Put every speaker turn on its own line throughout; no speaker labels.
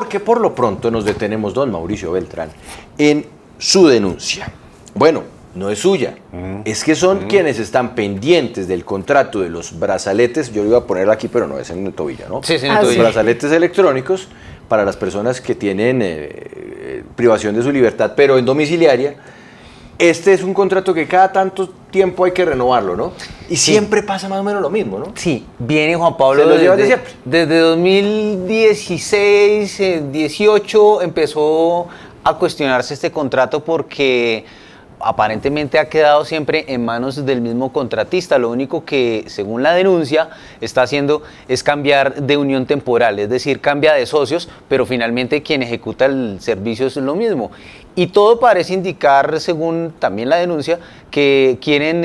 Porque por lo pronto nos detenemos, don Mauricio Beltrán, en su denuncia. Bueno, no es suya, es que son quienes están pendientes del contrato de los brazaletes, yo lo iba a poner aquí, pero no, es en el tobillo, ¿no?
Sí, en el
los
tobillo.
Brazaletes electrónicos para las personas que tienen privación de su libertad, pero en domiciliaria. Este es un contrato que cada tanto tiempo hay que renovarlo, ¿no? Y siempre pasa más o menos lo mismo, ¿no?
Sí, viene Juan Pablo
Se lo lleva de siempre.
Desde 2016, 18 empezó a cuestionarse este contrato porque aparentemente ha quedado siempre en manos del mismo contratista. Lo único que, según la denuncia, está haciendo es cambiar de unión temporal, es decir, cambia de socios, pero finalmente quien ejecuta el servicio es lo mismo. Y todo parece indicar, según también la denuncia, que quieren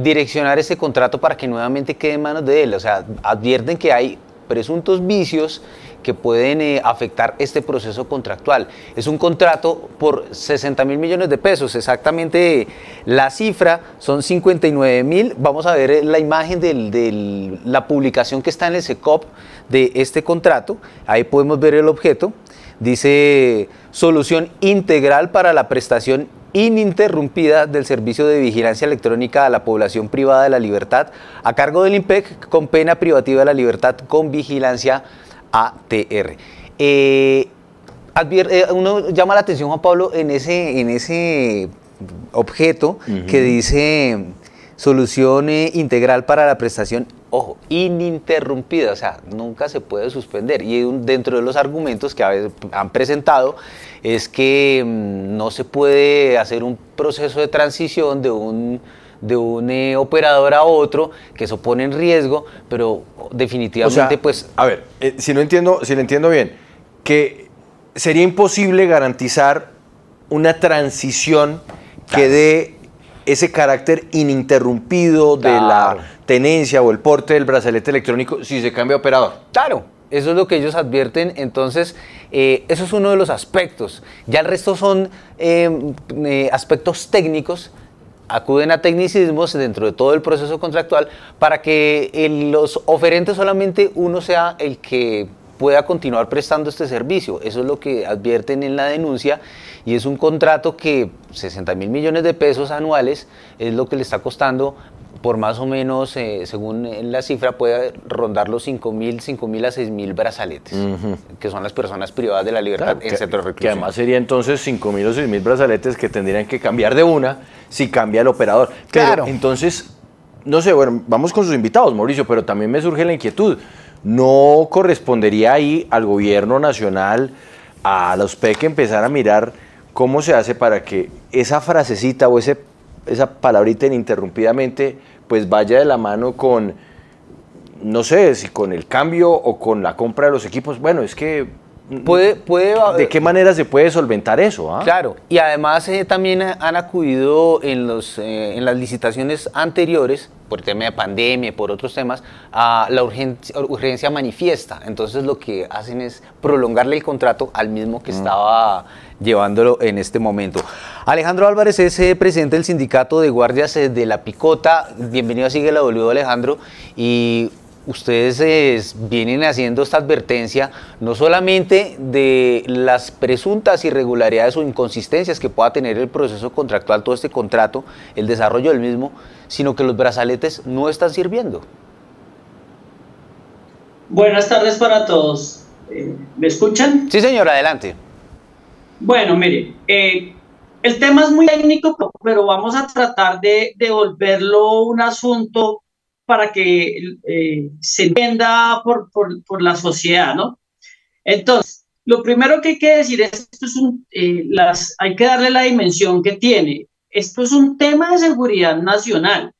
direccionar este contrato para que nuevamente quede en manos de él. O sea, advierten que hay presuntos vicios que pueden afectar este proceso contractual. Es un contrato por 60.000 millones de pesos, exactamente la cifra son 59.000. Vamos a ver la imagen de la publicación que está en el SECOP de este contrato, ahí podemos ver el objeto, dice solución integral para la prestación ininterrumpida del servicio de vigilancia electrónica a la población privada de la libertad a cargo del IMPEC con pena privativa de la libertad con vigilancia ATR. Uno llama la atención, Juan Pablo, en ese objeto que dice solución integral para la prestación, ojo, ininterrumpida, o sea, nunca se puede suspender. Y dentro de los argumentos que a veces han presentado es que no se puede hacer un proceso de transición de un operador a otro, que eso pone en riesgo, pero definitivamente, o sea, pues...
A ver, si lo entiendo bien, que sería imposible garantizar una transición que dé ese carácter ininterrumpido de la tenencia o el porte del brazalete electrónico si se cambia de operador.
Claro, eso es lo que ellos advierten. Entonces, eso es uno de los aspectos. Ya el resto son aspectos técnicos. Acuden a tecnicismos dentro de todo el proceso contractual para que los oferentes solamente uno sea el que pueda continuar prestando este servicio. Eso es lo que advierten en la denuncia y es un contrato que 60.000 millones de pesos anuales es lo que le está costando por más o menos, según la cifra, puede rondar los 5.000 a 6.000 brazaletes, que son las personas privadas de la libertad en centros de reclusión.
Que además sería entonces 5.000 o 6.000 brazaletes que tendrían que cambiar de una si cambia el operador. Claro. Pero, entonces, no sé, bueno, vamos con sus invitados, Mauricio, pero también me surge la inquietud. ¿No correspondería ahí al gobierno nacional, a los PEC, empezar a mirar cómo se hace para que esa frasecita o esa palabrita ininterrumpidamente pues vaya de la mano con, no sé, si con el cambio o con la compra de los equipos? Bueno, es que ¿de qué manera se puede solventar eso?
Claro, y además también han acudido en las licitaciones anteriores, por el tema de pandemia y por otros temas, a la urgencia manifiesta. Entonces lo que hacen es prolongarle el contrato al mismo que estaba llevándolo en este momento. Alejandro Álvarez es presidente del sindicato de guardias de La Picota. Bienvenido a Sigue la W, Alejandro. Y ustedes vienen haciendo esta advertencia no solamente de las presuntas irregularidades o inconsistencias que pueda tener el proceso contractual, todo este contrato, el desarrollo del mismo, sino que los brazaletes no están sirviendo.
Buenas tardes para todos. ¿Me escuchan?
Sí, señor, adelante.
Bueno, mire, el tema es muy técnico, pero vamos a tratar de volverlo un asunto para que se entienda por la sociedad, ¿no? Entonces, lo primero que hay que decir es que hay que darle la dimensión que tiene. Esto es un tema de seguridad nacional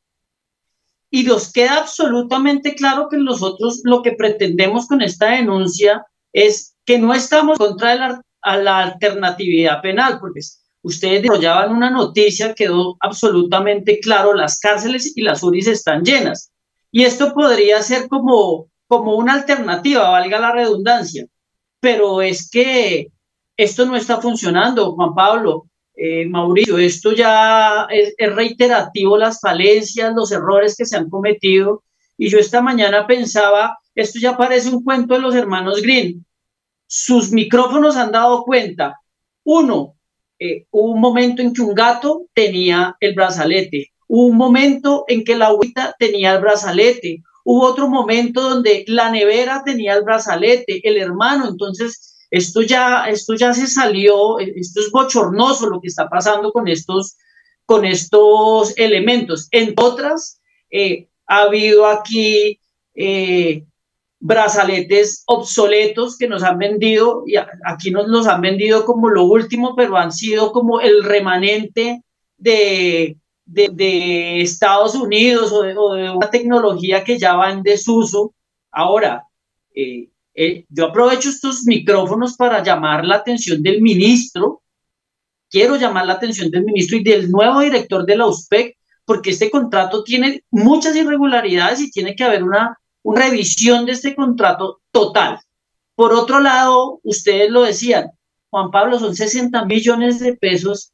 y nos queda absolutamente claro que nosotros lo que pretendemos con esta denuncia es que no estamos contra la alternatividad penal, porque ustedes desarrollaban una noticia, quedó absolutamente claro, las cárceles y las URIs están llenas. Y esto podría ser como una alternativa, valga la redundancia, pero es que esto no está funcionando, Juan Pablo, Mauricio, esto ya es reiterativo, las falencias, los errores que se han cometido, y yo esta mañana pensaba, esto ya parece un cuento de los hermanos Grimm, sus micrófonos han dado cuenta. Uno, hubo un momento en que un gato tenía el brazalete, hubo un momento en que la abuelita tenía el brazalete, hubo otro momento donde la nevera tenía el brazalete, el hermano. Entonces esto ya se salió, esto es bochornoso lo que está pasando con estos elementos. En otras, ha habido aquí brazaletes obsoletos que nos han vendido, y aquí nos los han vendido como lo último, pero han sido como el remanente de Estados Unidos o de una tecnología que ya va en desuso. Ahora, yo aprovecho estos micrófonos para llamar la atención del ministro. Quiero llamar la atención del ministro y del nuevo director de la USPEC, porque este contrato tiene muchas irregularidades y tiene que haber una revisión de este contrato total. Por otro lado, ustedes lo decían, Juan Pablo, son 60 millones de pesos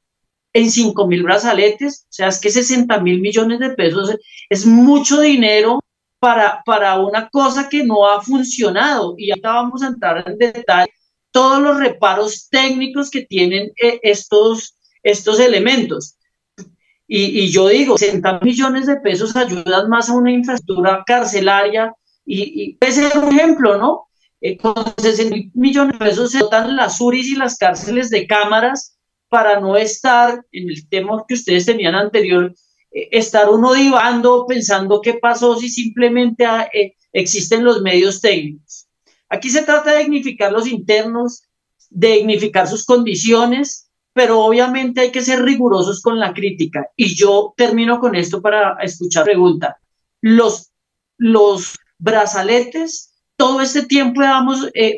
en 5.000 brazaletes. O sea, es que 60.000 millones de pesos es mucho dinero para una cosa que no ha funcionado. Y ahorita vamos a entrar en detalle todos los reparos técnicos que tienen estos elementos. Y yo digo, 60 millones de pesos ayudan más a una infraestructura carcelaria, y puede ser un ejemplo, ¿no? Con 60 millones de pesos se dotan las URIs y las cárceles de cámaras para no estar en el tema que ustedes tenían anterior, estar uno divagando, pensando qué pasó si simplemente existen los medios técnicos. Aquí se trata de dignificar los internos, de dignificar sus condiciones, pero obviamente hay que ser rigurosos con la crítica. Y yo termino con esto para escuchar pregunta. Los brazaletes, todo este tiempo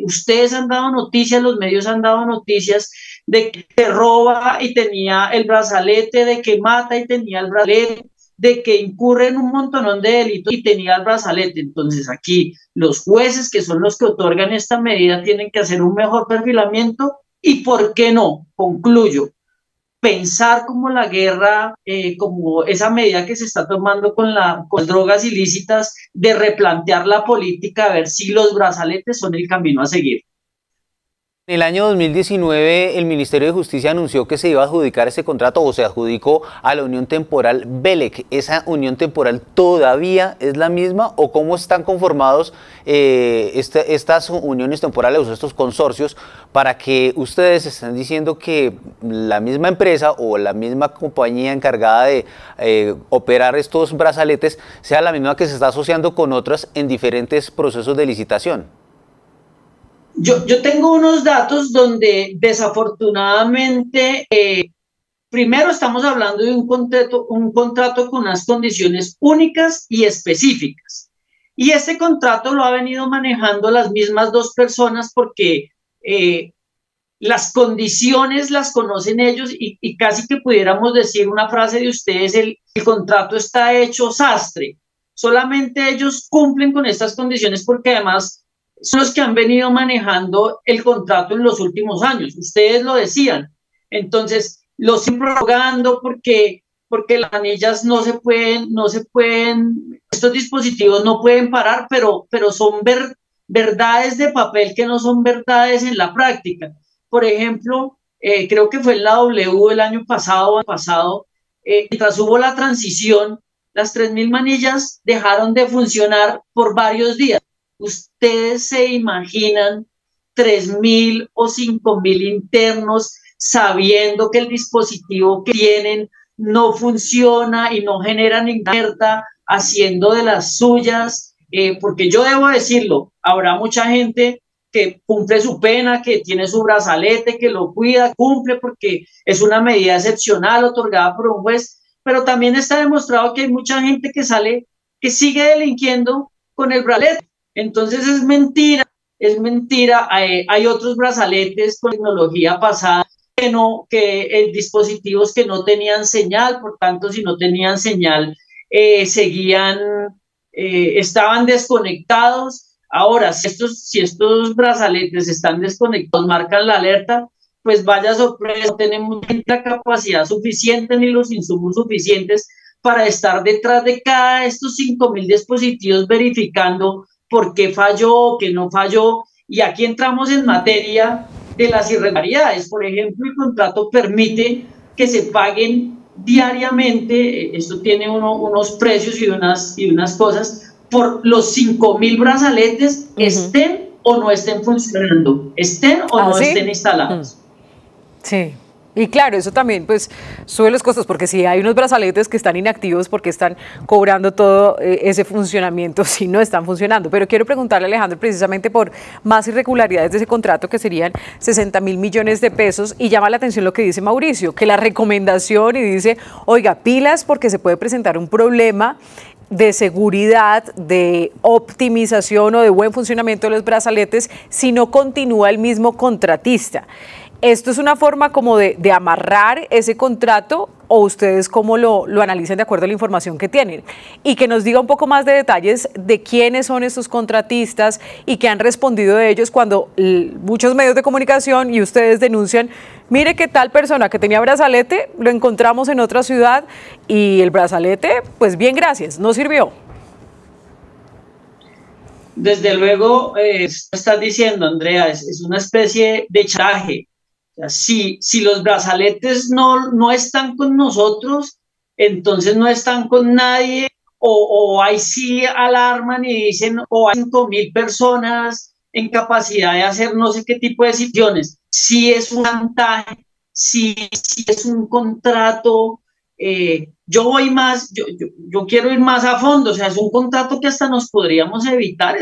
ustedes han dado noticias, los medios han dado noticias de que roba y tenía el brazalete, de que mata y tenía el brazalete, de que incurre en un montonón de delitos y tenía el brazalete. Entonces aquí los jueces, que son los que otorgan esta medida, tienen que hacer un mejor perfilamiento. Y ¿por qué no? Concluyo, pensar como la guerra, como esa medida que se está tomando con las drogas ilícitas, de replantear la política, a ver si los brazaletes son el camino a seguir.
En el año 2019, el Ministerio de Justicia anunció que se iba a adjudicar ese contrato, o se adjudicó a la Unión Temporal Belec. ¿Esa Unión Temporal todavía es la misma, o cómo están conformados estas uniones temporales o estos consorcios, para que ustedes estén diciendo que la misma empresa o la misma compañía encargada de operar estos brazaletes sea la misma que se está asociando con otras en diferentes procesos de licitación?
Yo tengo unos datos donde desafortunadamente, primero estamos hablando de un contrato con unas condiciones únicas y específicas. Y este contrato lo ha venido manejando las mismas dos personas, porque las condiciones las conocen ellos, y casi que pudiéramos decir una frase de ustedes, el contrato está hecho sastre. Solamente ellos cumplen con estas condiciones porque además son los que han venido manejando el contrato en los últimos años. Ustedes lo decían. Entonces, los siguen prorrogando porque las anillas no se pueden, estos dispositivos no pueden parar, pero son verdades de papel que no son verdades en la práctica. Por ejemplo, creo que fue en la W el año pasado, mientras hubo la transición, las 3.000 manillas dejaron de funcionar por varios días. ¿Ustedes se imaginan 3.000 o 5.000 internos sabiendo que el dispositivo que tienen no funciona y no genera ninguna alerta, haciendo de las suyas? Porque yo debo decirlo, habrá mucha gente que cumple su pena, que tiene su brazalete, que lo cuida, cumple porque es una medida excepcional otorgada por un juez, pero también está demostrado que hay mucha gente que sigue delinquiendo con el brazalete. Entonces es mentira, hay otros brazaletes con tecnología pasada que dispositivos que no tenían señal, por tanto, si no tenían señal, estaban desconectados. Ahora, si estos brazaletes están desconectados, marcan la alerta, pues vaya sorpresa, no tenemos la capacidad suficiente ni los insumos suficientes para estar detrás de cada de estos 5.000 dispositivos verificando por qué falló, qué no falló. Y aquí entramos en materia de las irregularidades. Por ejemplo, el contrato permite que se paguen diariamente, esto tiene unos precios y unas cosas, por los 5.000 brazaletes, estén o no estén funcionando, estén o no
¿sí?
estén instalados.
Sí. Y claro, eso también pues sube los costos, porque si hay unos brazaletes que están inactivos porque están cobrando todo ese funcionamiento si no están funcionando. Pero quiero preguntarle a Alejandro precisamente por más irregularidades de ese contrato, que serían 60.000 millones de pesos, y llama la atención lo que dice Mauricio, que la recomendación, y dice, oiga, pilas porque se puede presentar un problema de seguridad, de optimización o de buen funcionamiento de los brazaletes si no continúa el mismo contratista. ¿Esto es una forma como de amarrar ese contrato, o ustedes cómo lo analizan de acuerdo a la información que tienen? Y que nos diga un poco más de detalles de quiénes son estos contratistas y qué han respondido de ellos cuando muchos medios de comunicación y ustedes denuncian, mire que tal persona que tenía brazalete lo encontramos en otra ciudad y el brazalete, pues bien, gracias, no sirvió.
Desde luego, estás diciendo, Andrea, es una especie de chantaje. O sea, si los brazaletes no están con nosotros, entonces no están con nadie, o ahí sí alarman y dicen, o hay 5.000 personas en capacidad de hacer no sé qué tipo de decisiones. Si es un chantaje, si es un contrato, yo voy más, yo quiero ir más a fondo. O sea, es un contrato que hasta nos podríamos evitar,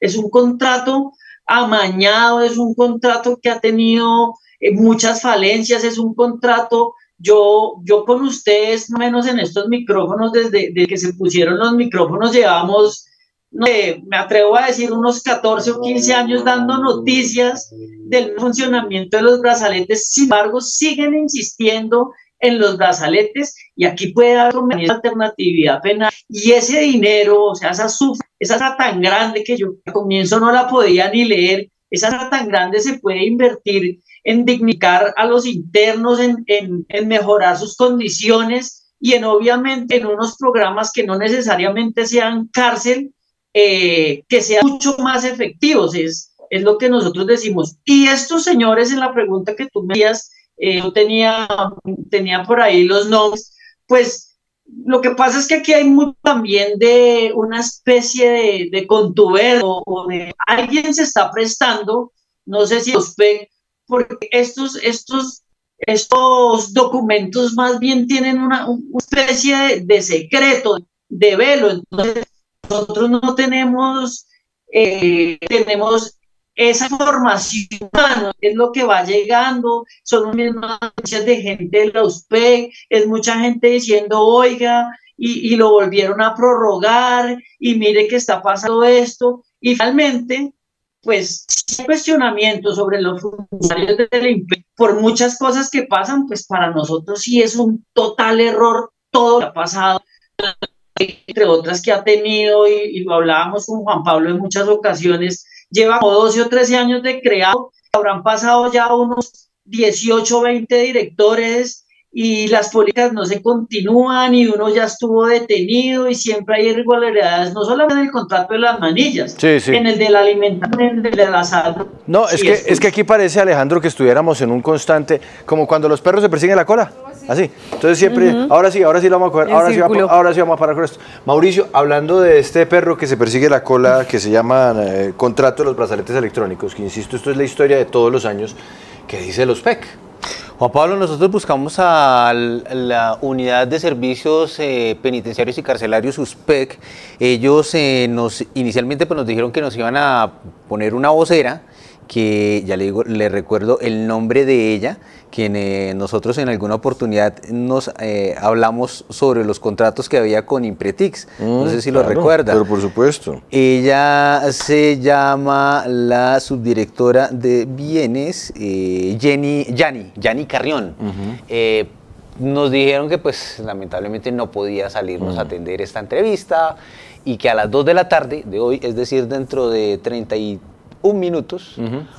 es un contrato amañado, es un contrato que ha tenido muchas falencias, es un contrato. Yo con ustedes, menos en estos micrófonos, desde que se pusieron los micrófonos, llevamos, no sé, me atrevo a decir, unos 14 o 15 años dando noticias del funcionamiento de los brazaletes. Sin embargo, siguen insistiendo en los brazaletes, y aquí puede haber una alternatividad penal. Y ese dinero, o sea, esa suma tan grande que yo al comienzo no la podía ni leer, esa suma tan grande se puede invertir en dignificar a los internos, en mejorar sus condiciones, y obviamente en unos programas que no necesariamente sean cárcel, que sean mucho más efectivos, es lo que nosotros decimos. Y estos señores, en la pregunta que tú me hacías, yo tenía por ahí los nombres, pues lo que pasa es que aquí hay mucho también de una especie de contubernio, o de alguien se está prestando, no sé si porque estos documentos más bien tienen una especie de secreto, de velo. Entonces nosotros no tenemos esa información, es lo que va llegando, son mismas noticias de gente de la USPEC, es mucha gente diciendo, oiga, y lo volvieron a prorrogar, y mire que está pasando esto, y finalmente, pues, si hay cuestionamientos sobre los funcionarios del INPEC, por muchas cosas que pasan, pues para nosotros sí es un total error todo lo que ha pasado, entre otras que ha tenido, y lo hablábamos con Juan Pablo en muchas ocasiones. Lleva como 12 o 13 años de creado, habrán pasado ya unos 18 o 20 directores, y las políticas no se continúan, y uno ya estuvo detenido, y siempre hay irregularidades, no solamente en el contrato de las manillas, en el de la alimentación, en el de la salud.
No, es que aquí parece, Alejandro, que estuviéramos en un constante, como cuando los perros se persiguen la cola. Así, entonces siempre, ahora sí lo vamos a coger, ahora sí vamos a parar con esto. Mauricio, hablando de este perro que se persigue la cola, que se llama contrato de los brazaletes electrónicos, que insisto, esto es la historia de todos los años, que dice los PEC.
Juan Pablo, nosotros buscamos a la Unidad de Servicios Penitenciarios y Carcelarios, USPEC. Ellos inicialmente pues, nos dijeron que nos iban a poner una vocera, que ya le recuerdo el nombre de ella, que nosotros en alguna oportunidad nos hablamos sobre los contratos que había con Impretix, no sé si lo recuerda.
Pero por supuesto.
Ella se llama la subdirectora de bienes, Yani Carrión. Nos dijeron que pues lamentablemente no podía salirnos a atender esta entrevista, y que a las 2 de la tarde de hoy, es decir, dentro de 31 minutos,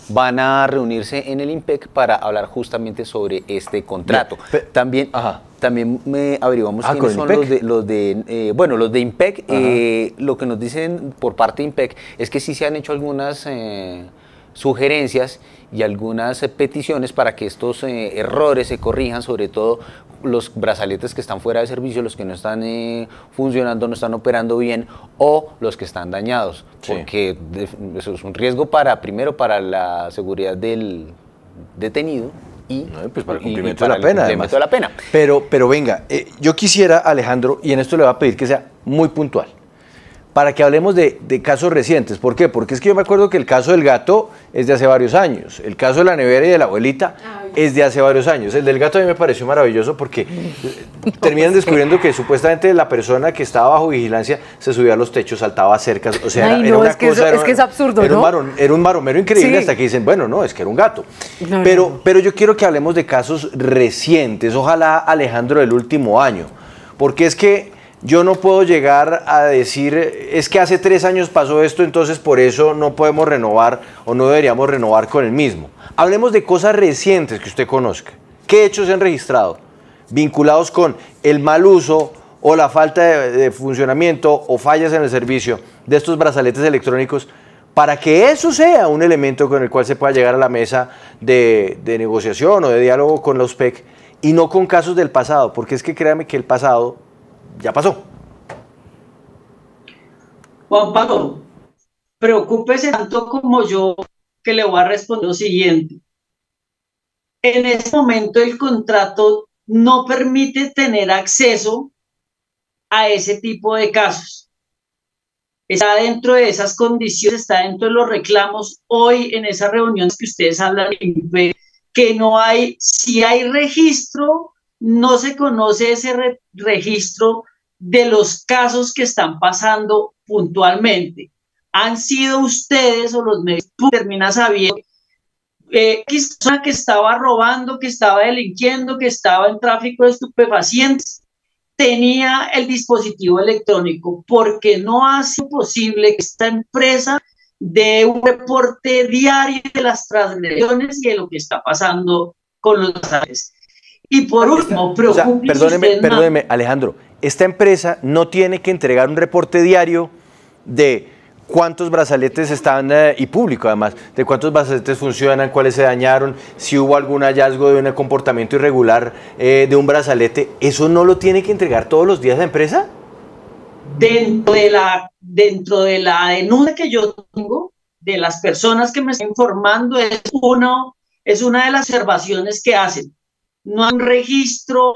van a reunirse en el INPEC para hablar justamente sobre este contrato. También me averiguamos quiénes son los de INPEC. Lo que nos dicen por parte de INPEC es que sí se han hecho algunas sugerencias y algunas peticiones para que estos errores se corrijan, sobre todo los brazaletes que están fuera de servicio, los que no están funcionando, no están operando bien, o los que están dañados, porque eso es un riesgo primero para la seguridad del detenido y,
pues para el cumplimiento de la pena, además.
De la pena.
Pero venga, yo quisiera, Alejandro, y en esto le voy a pedir que sea muy puntual, para que hablemos de casos recientes. ¿Por qué? Porque es que yo me acuerdo que el caso del gato es de hace varios años, el caso de la nevera y de la abuelita es de hace varios años. El del gato a mí me pareció maravilloso porque terminan descubriendo que supuestamente la persona que estaba bajo vigilancia se subía a los techos, saltaba cercas, o sea, era una cosa...
Es que es absurdo, ¿no?
Era un maromero increíble, hasta que dicen, bueno, no, es que era un gato. Pero yo quiero que hablemos de casos recientes, ojalá, Alejandro, del último año, porque es que yo no puedo llegar a decir, es que hace 3 años pasó esto, entonces por eso no podemos renovar o no deberíamos renovar con el mismo. Hablemos de cosas recientes que usted conozca. ¿Qué hechos se han registrado vinculados con el mal uso o la falta de funcionamiento o fallas en el servicio de estos brazaletes electrónicos para que eso sea un elemento con el cual se pueda llegar a la mesa de negociación o de diálogo con la USPEC y no con casos del pasado? Porque es que créame que el pasado ya pasó.
Juan Pablo, preocúpese tanto como yo, que le voy a responder lo siguiente. En este momento el contrato no permite tener acceso a ese tipo de casos. Está dentro de esas condiciones, está dentro de los reclamos hoy en esas reuniones que ustedes hablan, que no hay, si hay registro, no se conoce ese registro de los casos que están pasando puntualmente. Han sido ustedes o los medios que terminan sabiendo persona que estaba robando, que estaba delinquiendo, que estaba en tráfico de estupefacientes, tenía el dispositivo electrónico, porque no ha sido posible que esta empresa dé un reporte diario de las transgresiones y de lo que está pasando con los brazaletes. Y por último,
perdóneme, Alejandro, esta empresa no tiene que entregar un reporte diario de cuántos brazaletes están, y público además, de cuántos brazaletes funcionan, cuáles se dañaron, si hubo algún hallazgo de un comportamiento irregular de un brazalete. ¿Eso no lo tiene que entregar todos los días la empresa?
Dentro de la denuncia que yo tengo, de las personas que me están informando, es una de las observaciones que hacen. No hay un registro,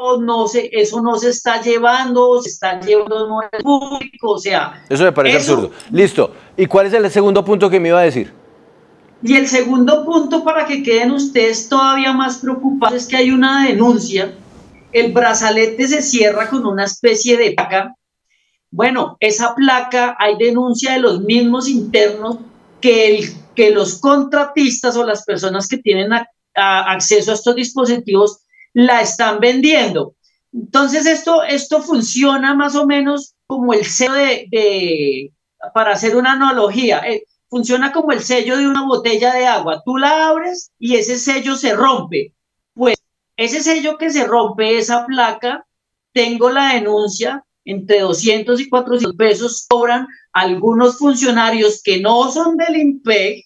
eso no se está llevando, se está llevando no es público, o sea...
Eso me parece absurdo. Listo. ¿Y cuál es el segundo punto que me iba a decir?
Y el segundo punto, para que queden ustedes todavía más preocupados, es que hay una denuncia. El brazalete se cierra con una especie de placa. Bueno, esa placa, hay denuncia de los mismos internos que los contratistas o las personas que tienen acceso a estos dispositivos la están vendiendo. Entonces esto funciona más o menos como el sello para hacer una analogía, funciona como el sello de una botella de agua. Tú la abres y ese sello se rompe. Pues ese sello que se rompe, esa placa, tengo la denuncia, entre 200 y 400 pesos cobran algunos funcionarios que no son del INPEC,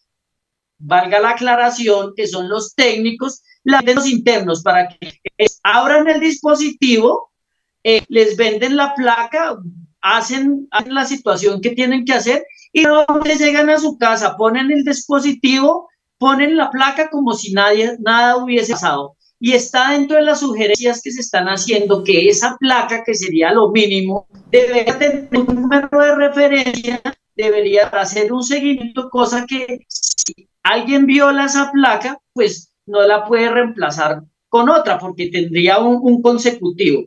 valga la aclaración, que son los técnicos, los internos, para que abran el dispositivo, les venden la placa, hacen la situación que tienen que hacer y luego llegan a su casa, ponen el dispositivo, ponen la placa como si nada hubiese pasado. Y está dentro de las sugerencias que se están haciendo que esa placa, que sería lo mínimo, debería tener un número de referencia, debería hacer un seguimiento, cosa que si alguien viola esa placa, pues no la puede reemplazar con otra, porque tendría un consecutivo.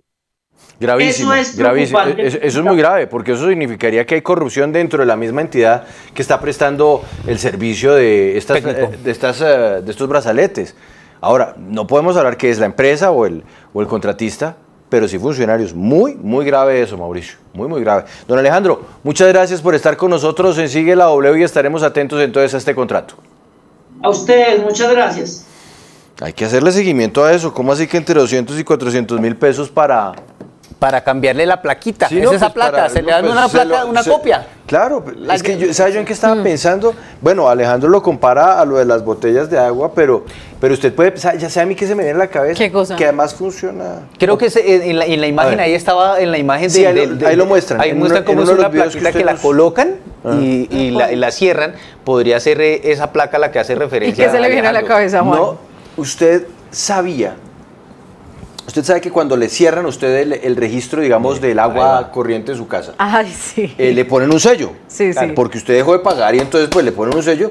Gravísimo, gravísimo. Eso es muy grave, porque eso significaría que hay corrupción dentro de la misma entidad que está prestando el servicio de estos brazaletes. Ahora, no podemos hablar que es la empresa o el contratista, pero sí funcionarios. Muy, muy grave eso, Mauricio. Muy, muy grave. Don Alejandro, muchas gracias por estar con nosotros en Sigue la W y estaremos atentos entonces a este contrato.
A ustedes, muchas gracias.
Hay que hacerle seguimiento a eso. ¿Cómo así que entre 200 y 400 mil pesos para
cambiarle la plaquita?
Sí,
es
no,
esa
pues
placa, se le dan una placa, una copia.
Claro, es que ¿sabe yo en qué estaba pensando? Bueno, Alejandro lo compara a lo de las botellas de agua, pero usted puede pensar, ya sé a mí que se me viene a la cabeza.
¿Qué cosa?
Que además funciona.
Creo que en la imagen, ahí estaba, en la imagen
sí, ahí lo muestran.
Ahí muestran cómo es una plaquita que la colocan y la cierran. Podría ser esa placa la que hace referencia.
¿Y qué se le viene a la cabeza, Juan?
No, usted sabe que cuando le cierran a usted el registro, digamos, del agua corriente de su casa,
ay, sí.
Le ponen un sello.
Sí, sí.
Porque usted dejó de pagar y entonces pues le ponen un sello,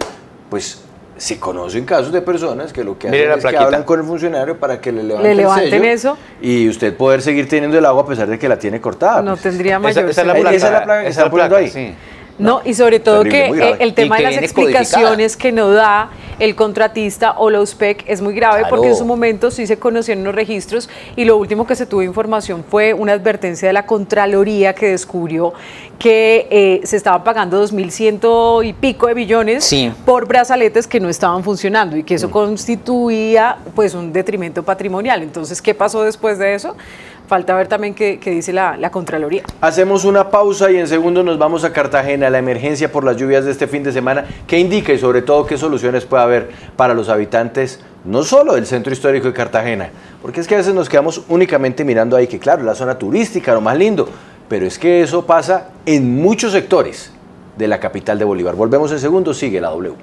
pues se conocen casos de personas que lo que hacen es que hablan con el funcionario para que le levanten el sello
eso
y usted poder seguir teniendo el agua a pesar de que la tiene cortada.
No
pues.
tendría mayor
esa es la placa,
esa es la placa que está poniendo ahí.
Sí.
No, y sobre todo que el tema de las explicaciones que no da el contratista o la USPEC es muy grave,
Claro.
porque en su momento sí se conocieron los registros y lo último que se tuvo información fue una advertencia de la Contraloría que descubrió que se estaban pagando 2.100 y pico de billones por brazaletes que no estaban funcionando y que eso constituía pues un detrimento patrimonial. Entonces, ¿qué pasó después de eso? Falta ver también qué dice la Contraloría.
Hacemos una pausa y en segundos nos vamos a Cartagena, la emergencia por las lluvias de este fin de semana. ¿Qué indica y sobre todo qué soluciones puede haber para los habitantes, no solo del centro histórico de Cartagena? Porque es que a veces nos quedamos únicamente mirando ahí, que claro, la zona turística, lo más lindo, pero es que eso pasa en muchos sectores de la capital de Bolívar. Volvemos en segundos, sigue la W.